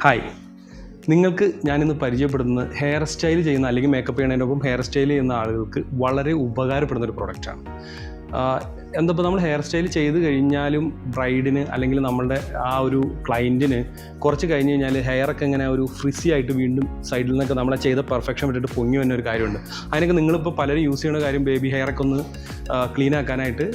Hi, നിങ്ങൾക്ക് ഞാനിന്ന് പരിചയപ്പെടുന്നത് ഹെയർ സ്റ്റൈൽ ചെയ്യുന്ന അല്ലെങ്കിൽ മേക്കപ്പ് ചെയ്യുന്നതിനൊപ്പം ഹെയർ സ്റ്റൈൽ ചെയ്യുന്ന ആളുകൾക്ക് വളരെ ഉപകാരപ്പെടുന്ന ഒരു പ്രൊഡക്റ്റാണ്. ഇപ്പോൾ നമ്മൾ ഹെയർ സ്റ്റൈൽ ചെയ്ത് കഴിഞ്ഞാലും ബ്രൈഡിന് അല്ലെങ്കിൽ നമ്മളുടെ ആ ഒരു ക്ലയൻറ്റിന് കുറച്ച് കഴിഞ്ഞ് കഴിഞ്ഞാൽ ഹെയറൊക്കെ ഇങ്ങനെ ഒരു ഫ്രിസി ആയിട്ട് വീണ്ടും സൈഡിൽ നിന്നൊക്കെ നമ്മളെ ചെയ്ത പെർഫെക്ഷൻ വിട്ടിട്ട് പൊങ്ങി വന്ന ഒരു കാര്യമുണ്ട്. അതിനൊക്കെ നിങ്ങളിപ്പോൾ പലരും യൂസ് ചെയ്യുന്ന കാര്യം ബേബി ഹെയറൊക്കെ ഒന്ന് ക്ലീൻ ആക്കാനായിട്ട്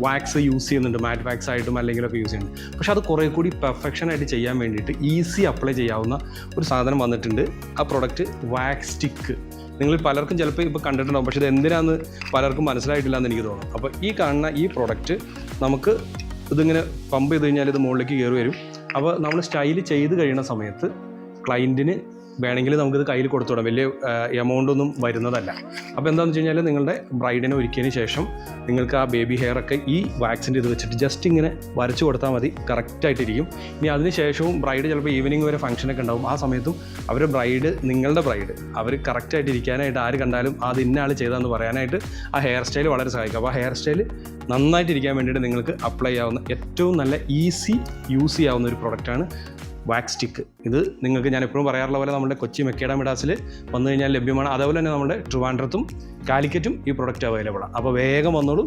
വാക്സ് യൂസ് ചെയ്യുന്നുണ്ട്, മാറ്റ് വാക്സ് ആയിട്ടും അല്ലെങ്കിലൊക്കെ യൂസ് ചെയ്യുന്നുണ്ട്. പക്ഷേ അത് കുറേ കൂടി പെർഫെക്ഷനായിട്ട് ചെയ്യാൻ വേണ്ടിയിട്ട് ഈസി അപ്ലൈ ചെയ്യാവുന്ന ഒരു സാധനം വന്നിട്ടുണ്ട്. ആ പ്രൊഡക്റ്റ് വാക്സ് സ്റ്റിക്ക്. നിങ്ങൾ പലർക്കും ചിലപ്പോൾ ഇപ്പോൾ കണ്ടിട്ടുണ്ടാകും, പക്ഷേ ഇത് എന്തിനാണെന്ന് പലർക്കും മനസ്സിലായിട്ടില്ല എന്ന് എനിക്ക് തോന്നുന്നു. അപ്പോൾ ഈ കാണുന്ന ഈ പ്രൊഡക്റ്റ് നമുക്ക് ഇതിങ്ങനെ പമ്പ് ചെയ്ത് കഴിഞ്ഞാൽ ഇത് മുകളിലേക്ക് കയറി വരും. അപ്പോൾ നമ്മൾ സ്റ്റൈൽ ചെയ്ത് കഴിയുന്ന സമയത്ത് ക്ലയൻറ്റിന് വേണമെങ്കിൽ നമുക്കിത് കയ്യിൽ കൊടുത്തുവിടാം. വലിയ എമൗണ്ടൊന്നും വരുന്നതല്ല. അപ്പോൾ എന്താണെന്ന് വെച്ച് കഴിഞ്ഞാൽ നിങ്ങളുടെ ബ്രൈഡിനെ ഒരുക്കിയതിന് ശേഷം നിങ്ങൾക്ക് ആ ബേബി ഹെയറൊക്കെ ഈ വാക്സിൻ്റെ ഇത് വെച്ചിട്ട് ജസ്റ്റ് ഇങ്ങനെ വരച്ച് കൊടുത്താൽ മതി, കറക്റ്റായിട്ടിരിക്കും. ഇനി അതിന് ശേഷവും ബ്രൈഡ് ചിലപ്പോൾ ഈവനിങ് വരെ ഫംഗ്ഷനൊക്കെ ഉണ്ടാവും. ആ സമയത്തും അവരുടെ ബ്രൈഡ്, നിങ്ങളുടെ ബ്രൈഡ്, അവർ കറക്റ്റായിട്ട് ഇരിക്കാനായിട്ട് ആര് കണ്ടാലും അത് ഇന്ന ആൾ ചെയ്തതെന്ന് പറയാനായിട്ട് ആ ഹെയർ സ്റ്റൈൽ വളരെ സഹായിക്കും. അപ്പോൾ ആ ഹെയർ സ്റ്റൈൽ നന്നായിട്ടിരിക്കാൻ വേണ്ടിയിട്ട് നിങ്ങൾക്ക് അപ്ലൈ ചെയ്യാവുന്ന ഏറ്റവും നല്ല ഈസി യൂസ് ചെയ്യാവുന്ന ഒരു പ്രൊഡക്റ്റാണ് വാക്സ് സ്റ്റിക്ക്. ഇത് നിങ്ങൾക്ക് ഞാൻ എപ്പോഴും പറയാറുള്ള പോലെ നമ്മുടെ കൊച്ചി മെക്കേഡമിഡാസിൽ വന്നു കഴിഞ്ഞാൽ ലഭ്യമാണ്. അതേപോലെ തന്നെ നമ്മുടെ ട്രിവാൻഡ്രത്തും കാലിക്കറ്റും ഈ പ്രൊഡക്റ്റ് അവൈലബിളാണ്. അപ്പോൾ വേഗം വന്നോളൂ.